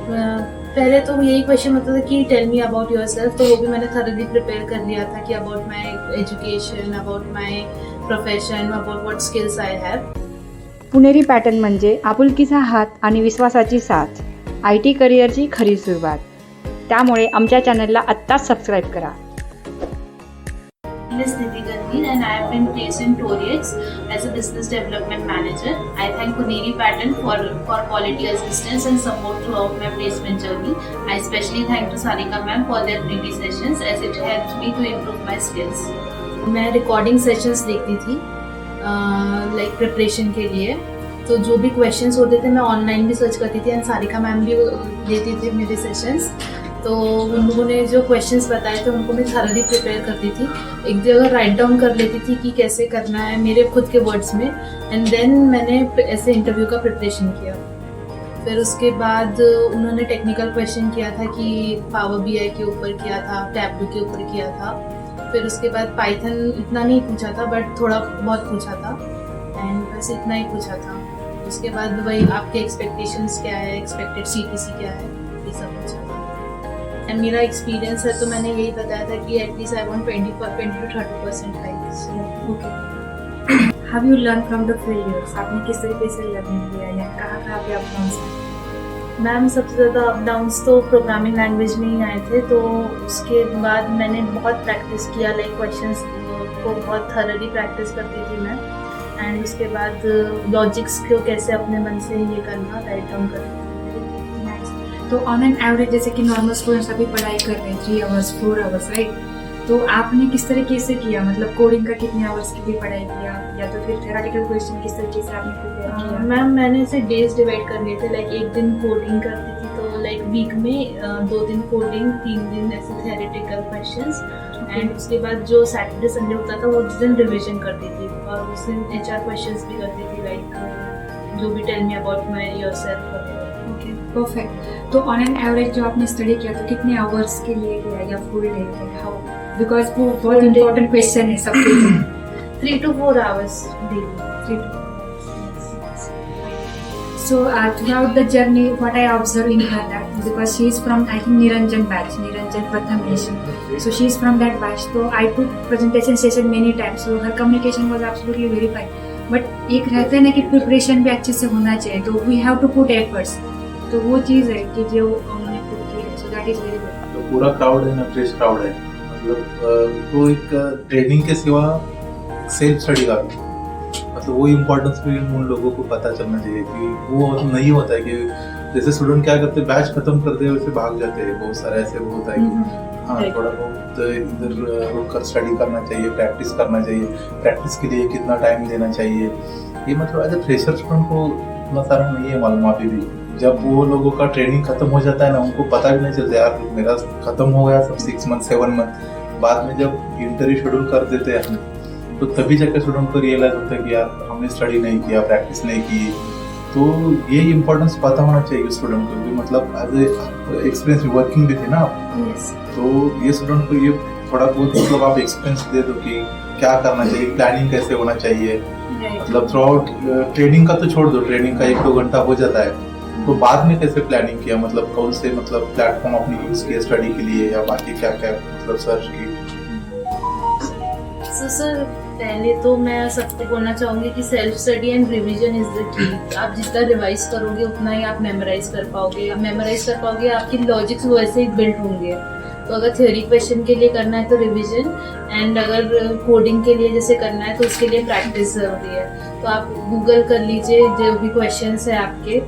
पहले तो यही क्वेश्चन होता था कि टेल मी अबाउट योरसेल्फ, तो वो भी मैंने थॉरली प्रिपेयर कर लिया था कि about my education, about my profession, about what skills I have. Puneri pattern म्हणजे आपुलकीचा हात आणि विश्वासाची साथ, IT करिअरची खरी सुरुवात. त्यामुळे आमच्या चॅनलला आत्ताच सबस्क्राईब करा. My name is Nidhi Gandhi and I have been placed in Torex as a business development manager. I thank Puneri Pattern for quality assistance and support throughout my placement journey. I especially thank to Sarika ma'am for their pre sessions as it helped me to improve my skills. मैं recording sessions देखती थी like preparation के लिए, तो जो भी questions होते थे मैं ऑनलाइन भी सर्च करती थी एंड सारिका मैम भी देती थी मेरे सेशंस. तो उन लोगों ने जो क्वेश्चंस बताए थे उनको मैं थॉरली प्रिपेयर करती थी, एक जगह राइट डाउन कर लेती थी कि कैसे करना है मेरे खुद के वर्ड्स में, एंड देन मैंने ऐसे इंटरव्यू का प्रिपरेशन किया. फिर उसके बाद उन्होंने टेक्निकल क्वेश्चन किया था कि पावर BI के ऊपर किया था, टैबलू के ऊपर किया था. फिर उसके बाद पाइथन इतना नहीं पूछा था बट थोड़ा बहुत पूछा था, एंड बस इतना ही पूछा था. उसके बाद वही आपके एक्सपेक्टेशंस क्या है, एक्सपेक्टेड CTC क्या है, ये सब पूछा था. एंड मेरा एक्सपीरियंस है तो मैंने यही बताया था कि at least I want 20 to 30% hike. So okay. Have you learn from the failures? आपने किस तरीके से लर्न किया या कहाँ पे अप डाउन्स आए? मैम सबसे ज़्यादा अप डाउन्स तो प्रोग्रामिंग लैंग्वेज में ही आए थे. तो उसके बाद मैंने बहुत प्रैक्टिस किया, लाइक क्वेश्चंस को बहुत थॉरली प्रैक्टिस करती थी मैं. एंड उसके बाद लॉजिक्स को कैसे अपने मन से ये करना, राइट डाउन करना. तो ऑन एन एवरेज जैसे कि नॉर्मल स्टूडेंट्स अभी पढ़ाई कर रहे हैं 3 hours 4 hours, राइट? तो आपने किस तरीके से किया, मतलब कोडिंग का कितने आवर्स की भी पढ़ाई किया या तो फिर थ्योरेटिकल क्वेश्चन किस तरीके से आपने प्रिपेयर किया? मैम मैंने इसे डेज डिवाइड कर लिए थे, लाइक एक दिन कोडिंग करती थी तो लाइक वीक में 2 दिन कोडिंग, 3 दिन ऐसे थ्योरेटिकल क्वेश्चंस, एंड उसके बाद जो सैटरडे संडे होता था वो उस दिन रिविजन करती थी और उस दिन HR क्वेश्चंस भी करती थी, लाइक जो भी tell me about my yourself वगैरह. Okay, perfect. तो ऑन एन एवरेज जो आपने स्टडी किया तो कितने आवर्स के लिए किया या फुल डे के? हाउ, बिकॉज वो बहुत इंपॉर्टेंट क्वेश्चन है सबके लिए. 3 to 4 hours daily. 3 to 4. So throughout the journey, what I observed in her that because she is from I think Niranjan batch, Niranjan Prathamesh. So she is from that batch. So I took presentation session many times. So her communication was absolutely very fine. But एक रहता है ना कि preparation भी अच्छे से होना चाहिए, तो we have to put efforts. तो वो चीज़ है कि जो उन्होंने पुट की है. So that is very good. तो पूरा क्राउड है ना, फ्रेश क्राउड है, मतलब वो एक ट्रेनिंग के सिवा सेल्फ स्टडी का भी, मतलब वो इम्पोर्टेंस भी उन लोगों को पता चलना चाहिए कि वो नहीं होता है कि जैसे स्टूडेंट क्या करते हैं बैच खत्म करते हैं वैसे भाग जाते हैं. बहुत सारा ऐसे वो होता है कि हाँ थोड़ा बहुत इधर रुककर स्टडी करना चाहिए, प्रैक्टिस करना चाहिए. प्रैक्टिस के लिए कितना टाइम देना चाहिए, ये मतलब एज ए फ्रेशर स्टूडेंट को इतना सारा नहीं है मालूम अभी भी. जब वो लोगों का ट्रेनिंग खत्म हो जाता है ना, उनको पता भी नहीं चलता यार मेरा खत्म हो गया सब 6 months 7 months. बाद में जब इंटरव्यू शेड्यूल कर देते हैं हम, तो तभी जाकर स्टूडेंट को रियलाइज होता है कि यार हमने स्टडी नहीं किया, प्रैक्टिस नहीं की. तो ये इम्पोर्टेंस पता होना चाहिए स्टूडेंट को भी, मतलब एज ए एक्सपीरियंस वर्किंग भी थे ना आप, Yes. तो ये स्टूडेंट को ये थोड़ा बहुत मतलब आप एक्सपीरियंस दे दो कि क्या करना चाहिए, प्लानिंग कैसे होना चाहिए. Right. मतलब थ्रू आउट ट्रेनिंग का तो छोड़ दो, ट्रेनिंग का 1-2 घंटा हो जाता है, तो बाद में कैसे प्लानिंग किया, मतलब कौन से मतलब प्लेटफॉर्म आपने यूज़ किया स्टडी के लिए या बाकी क्या क्या मतलब सर्च की. So, सर पहले तो मैं सबको बोलना चाहूँगी कि self study and revision is the key. आप जितना रिवाइज करोगे उतना ही आप मेमोराइज कर पाओगे. आप मेमोराइज कर पाओगे, आपकी लॉजिक्स वैसे ही बिल्ड होंगे. तो अगर थ्योरी क्वेश्चन के लिए करना है तो रिवीजन, एंड अगर कोडिंग के लिए जैसे करना है तो उसके लिए प्रैक्टिस ज़रूरी है. तो आप गूगल कर लीजिए जो भी क्वेश्चंस है आपके,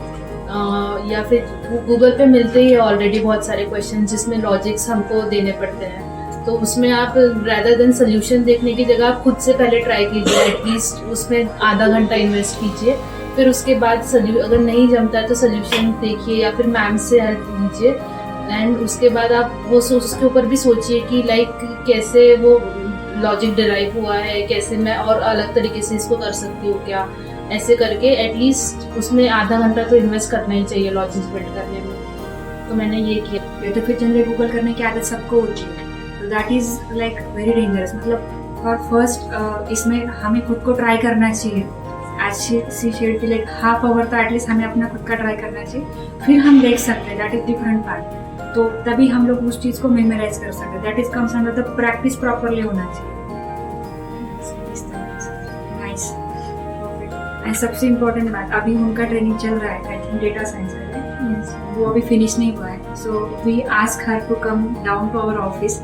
या फिर गूगल पे मिलते ही है ऑलरेडी बहुत सारे क्वेश्चन जिसमें लॉजिक्स हमको देने पड़ते हैं. तो उसमें आप रैदर देन सोल्यूशन देखने की जगह आप खुद से पहले ट्राई कीजिए, एटलीस्ट उसमें आधा घंटा इन्वेस्ट कीजिए. फिर उसके बाद अगर नहीं जमता है तो सोल्यूशन देखिए या फिर मैम से हेल्प लीजिए. एंड उसके बाद आप वो उसके ऊपर भी सोचिए कि लाइक कैसे वो लॉजिक डिराइव हुआ है, कैसे मैं और अलग तरीके से इसको कर सकती हूँ क्या. ऐसे करके एटलीस्ट उसमें आधा घंटा तो इन्वेस्ट करना ही चाहिए लॉजिक्स बिल्ड करने में. तो मैंने ये किया. तो फिर जनरली गूगल करने की आदत सबको होती है, तो that is like very dangerous. मतलब फॉर फर्स्ट इसमें हमें खुद को ट्राई करना चाहिए. आज सी शेड की लाइक हाफ आवर तो एटलीस्ट हमें अपना खुद खुद का ट्राई करना चाहिए, फिर हम देख सकते हैं, दैट इज डिफरेंट पार्ट। तो तभी हम लोग उस चीज़ को मेमोराइज कर सकते हैं, that is comes under the practice properly होना चाहिए। नाइस। एंड सबसे इम्पोर्टेंट बात, अभी उनका ट्रेनिंग चल रहा है, आई थिंक डेटा साइंस है, वो अभी फिनिश नहीं हुआ है। So we ask her to come down to our office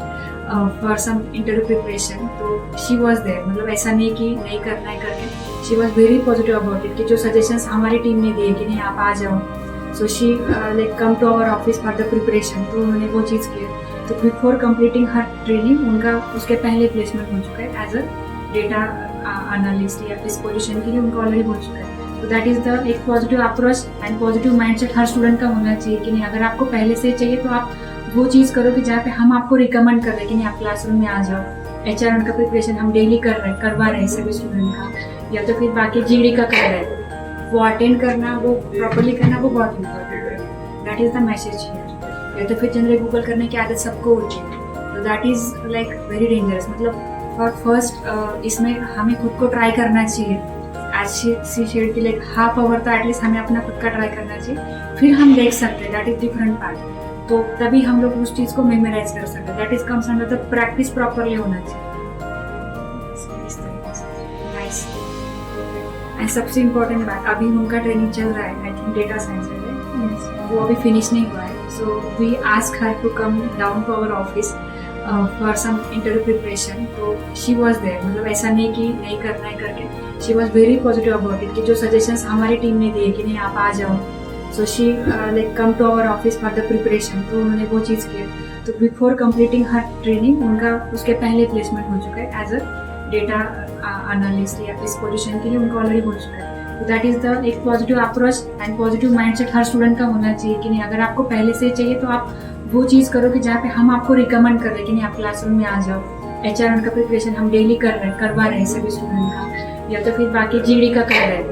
for some interview preparation. तो शी वॉज देयर, मतलब ऐसा नहीं कि नहीं करना है करके, she was very positive about it, कि जो सजेशंस हमारी टीम ने दिए कि नहीं आप आ जाओ, so she like come to our office for the preparation. तो उन्होंने वो चीज़ की। तो बिफोर कंप्लीटिंग हर ट्रेनिंग उनका उसके पहले प्लेसमेंट हो चुका है एज अ डेटा एनालिस्ट, या इस पोजीशन के लिए उनका ऑलरेडी हो चुका है। तो दैट इज़ द एक positive approach and positive mindset her student का होना चाहिए कि नहीं, अगर आपको पहले से चाहिए तो आप वो चीज़ करो कि जहाँ पे हम आपको रिकमेंड कर रहे हैं कि नहीं आप क्लासरूम में आ जाओ। HR का प्रिपरेशन हम डेली करवा रहे हैं सभी स्टूडेंट का, या तो फिर बाकी GD का कर रहे हैं, वो अटेंड करना, वो प्रॉपरली करना, वो बहुत इम्पोर्टेंट है। That is the message here. या तो फिर जनरल गूगल करने की आदत सबको होती है, तो that is like very dangerous. मतलब फर्स्ट इसमें हमें खुद को ट्राई करना चाहिए। आज सी शेड की लाइक हाफ आवर तो एटलीस्ट हमें अपना खुद का ट्राई करना चाहिए, फिर हम देख सकते हैं, दैट इज डिफरेंट पार्ट। तो तभी हम लोग उस चीज़ को मेमोराइज कर सकते हैं, that is comes under the practice properly होना चाहिए। नाइस। एंड सबसे इम्पोर्टेंट बात, अभी उनका ट्रेनिंग चल रहा है, आई थिंक डेटा साइंस है, वो अभी फिनिश नहीं हुआ है। So we ask her to come down to our office for some interview preparation. तो शी वॉज देयर, मतलब ऐसा नहीं कि नहीं करना है करके, she was very positive about it, कि जो सजेशंस हमारी टीम ने दिए कि नहीं आप आ जाओ, so she like come to our office for the preparation. तो उन्होंने वो चीज़ की। तो बिफोर कंप्लीटिंग हर ट्रेनिंग उनका उसके पहले प्लेसमेंट हो चुका है एज अ डेटा एनालिस्ट, या इस पोजीशन के लिए उनका ऑलरेडी हो चुका है। तो दैट इज़ द एक positive approach and positive mindset her student का होना चाहिए कि नहीं, अगर आपको पहले से चाहिए तो आप वो चीज़ करो कि जहाँ पे हम आपको रिकमेंड कर रहे हैं कि नहीं आप क्लासरूम में आ जाओ। HR का प्रिपरेशन हम डेली करवा रहे हैं सभी स्टूडेंट का, या तो फिर बाकी GD का कर रहे हैं,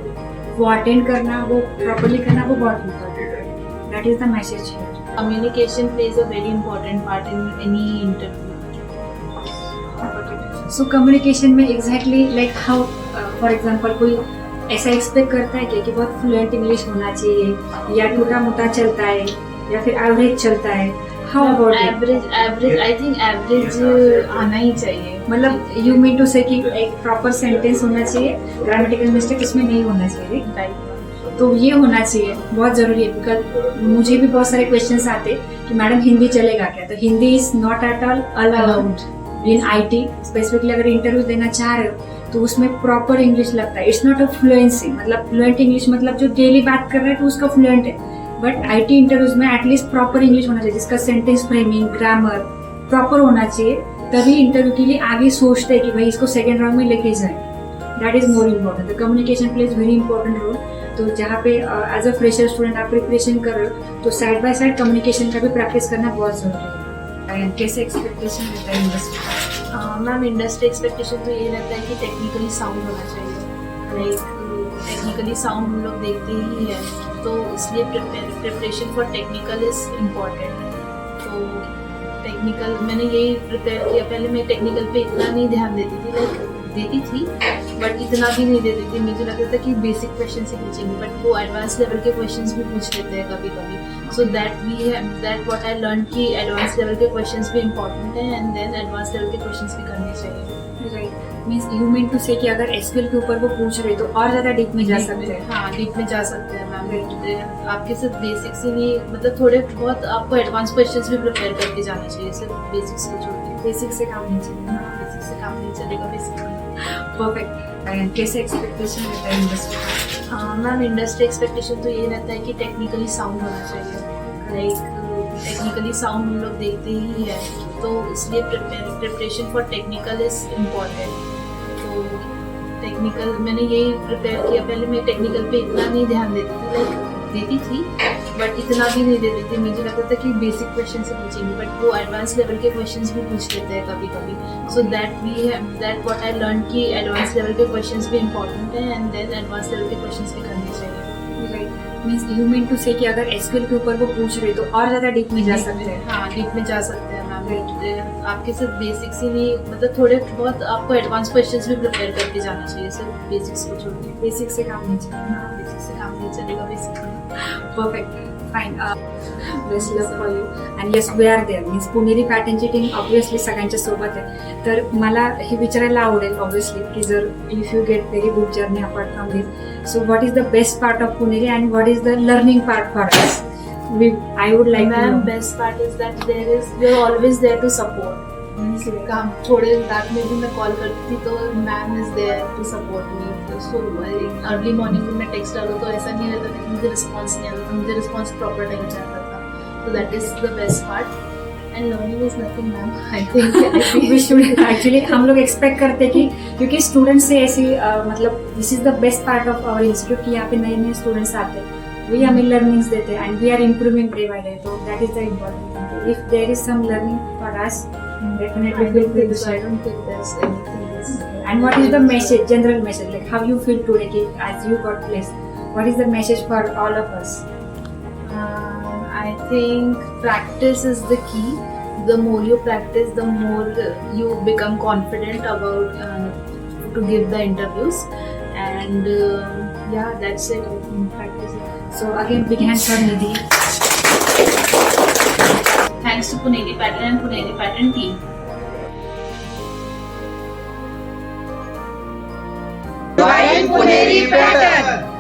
वो अटेंड करना, वो प्रॉपरली करना, वो बहुत इम्पोर्टेंट है। That is the message here. Communication plays a very important part in any interview. So communication में exactly like how, for example कोई ऐसा एक्सपेक्ट करता है कि बहुत फ्लुएंट इंग्लिश होना चाहिए, या टूटा मोटा चलता है, या फिर एवरेज चलता है। How about average I think average आना ही चाहिए। मतलब यू मीन टू से कि एक प्रॉपर सेंटेंस होना चाहिए, ग्रामेटिकल मिस्टेक इसमें नहीं होना चाहिए, राइट। तो ये होना चाहिए, बहुत ज़रूरी है। बिकॉज मुझे भी बहुत सारे क्वेश्चंस आते कि मैडम हिंदी चलेगा क्या, तो Hindi is not at all allowed in IT। Specifically अगर इंटरव्यू देना चाह रहे हो तो उसमें प्रॉपर इंग्लिश लगता है। इट्स नॉट अ फ्लुएंसी, मतलब फ्लुएंट इंग्लिश मतलब जो डेली बात कर रहे हैं तो उसका फ्लुएंट है, बट IT इंटरव्यूज में एटलीस्ट प्रॉपर इंग्लिश होना चाहिए, जिसका सेंटेंस फ्रेमिंग, ग्रामर प्रॉपर होना चाहिए। तभी इंटरव्यू के लिए आगे सोचते हैं कि भाई इसको सेकेंड राउंड में लेके जाए। That is more important. The communication plays very important role. तो जहाँ पे एज अ फ्रेशर स्टूडेंट आप प्रिपरेशन कर रहे हो तो साइड बाय साइड कम्युनिकेशन का भी प्रैक्टिस करना बहुत ज़रूरी है। कैसे एक्सपेक्टेशन रहता है इंडस्ट्री? मैम इंडस्ट्री एक्सपेक्टेशन तो ये रहता है कि टेक्निकली साउंड होना चाहिए। लाइक टेक्निकली साउंड हम लोग देखते ही है, तो इसलिए preparation for technical is important. तो टेक्निकल मैंने यही प्रिपेयर किया। पहले मैं टेक्निकल पे इतना नहीं ध्यान देती थी, लाइक देती थी बट इतना भी नहीं देती थी। मुझे लगता था कि बेसिक क्वेश्चन से पूछेंगे, बट वो एडवांस लेवल के क्वेश्चंस भी पूछ लेते हैं कभी कभी। So that what I learn कि एडवांस लेवल के क्वेश्चंस भी इंपॉर्टेंट है, एंड देन एडवांस लेवल के क्वेश्चंस भी करने चाहिए। Right, means you mean to say कि अगर SQL के ऊपर वो पूछ रहे तो और ज़्यादा डीप में जा सकते हैं। हाँ, डीप में जा सकते हैं मैम। आपके सिर्फ बेसिक्स ही नहीं, मतलब थोड़े बहुत आपको एडवांस क्वेश्चंस भी प्रिपेयर करके जाना चाहिए, सिर्फ बेसिक्स को छोड़ के। बेसिक से काम नहीं चाहिए। बेसिक से काम नहीं चलेगा, बेसिक। परफेक्ट। कैसे एक्सपेक्टेशन रहता है इंडस्ट्री? मैम इंडस्ट्री एक्सपेक्टेशन तो ये रहता है कि टेक्निकली साउंड होना चाहिए। लाइक टेक्निकली साउंड हम लोग देखते ही है, तो इसलिए preparation for technical is important. तो टेक्निकल मैंने यही प्रिपेयर किया। पहले मैं टेक्निकल पे इतना नहीं ध्यान देती थी, लाइक देती थी बट इतना भी नहीं देती थी। मुझे लगता था कि बेसिक क्वेश्चन से पूछेंगे, बट वो एडवांस लेवल के क्वेश्चंस भी पूछ लेते हैं कभी कभी। So that what I learn कि एडवांस लेवल के क्वेश्चंस भी इंपॉर्टेंट है, एंड देन एडवांस लेवल के क्वेश्चंस भी करने चाहिए। Right, means you mean to say कि अगर SQL के ऊपर वो पूछ रहे तो और ज़्यादा डीप में जा सकते हैं। हाँ, डीप में जा सकते हैं मैम। आपके सिर्फ बेसिक्स ही नहीं, मतलब थोड़े बहुत आपको एडवांस क्वेश्चंस भी प्रिपेयर करके जाना चाहिए, सिर्फ बेसिक्स को छोड़ के। बेसिक से काम नहीं चाहिए। बेसिक से काम नहीं चलेगा, basic. perfect. Fine. Best luck for you. And yes, we are there. Means Puneri पॅटर्नची टीम ऑब्विसली सगळ्यांच्या सोबत आहे. तर मला हे विचारायला आवडेल ऑब्विसली की जर if you get very good journey apart from this, so what is the best part of Puneri and what is the learning part for us? I would like to Ma'am, know. best part is that you're always there to support. काम थोड़े रात में भी मैं call करती थी तो ma'am is there to support me. So early morning में मैं टेक्स्ट डालूँ तो ऐसा नहीं रहता कि मुझे रिस्पॉन्स नहीं आता था, मुझे रिस्पॉन्स प्रॉपर टाइम से आता था. So that is the best part. And learning is nothing ma'am, I think we should actually हम लोग एक्सपेक्ट करते हैं कि क्योंकि स्टूडेंट से ऐसी मतलब this is the best part of our institute कि यहाँ पे नए नए स्टूडेंट्स आते हैं, वही हमें लर्निंग्स देते हैं and we are improving day by day. तो that is the important thing. If there is some learning for us, definitely feel free to I share. don't think there's anything else. And what is the message, general message, like how you feel today ki as you got placed? What is the message for all of us? I think practice is the key. The more you practice, the more you become confident about to give the interviews. And yeah, that's it. I think practice. So again, big hands for Nidhi. Thanks to Puneri Pattern and Puneri Pattern team. Join Puneri Pattern.